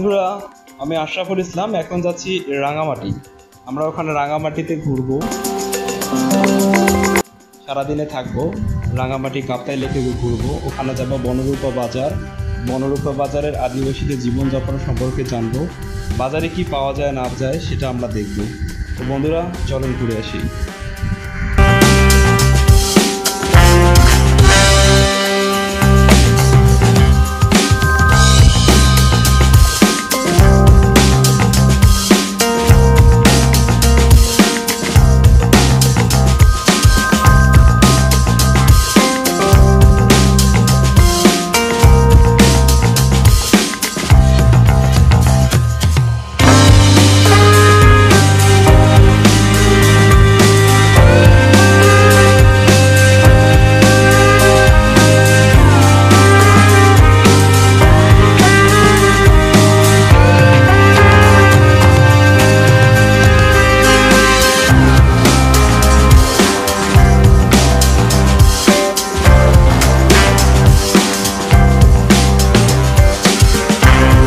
বন্ধুরা, আমি আশরাফুল ইসলাম। এখন যাচ্ছি রাঙামাটি। আমরা ওখানে রাঙামাটিতে ঘুরবো, সারাদিনে থাকবো। রাঙামাটি কাপ্তাই লেকে ঘুরবো, ওখানে যাবো বনরূপা বাজার। বনরূপা বাজারের আদিবাসীদের জীবনযাপন সম্পর্কে জানবো, বাজারে কি পাওয়া যায় না যায় সেটা আমরা দেখব। তো বন্ধুরা, চলুন ঘুরে আসি।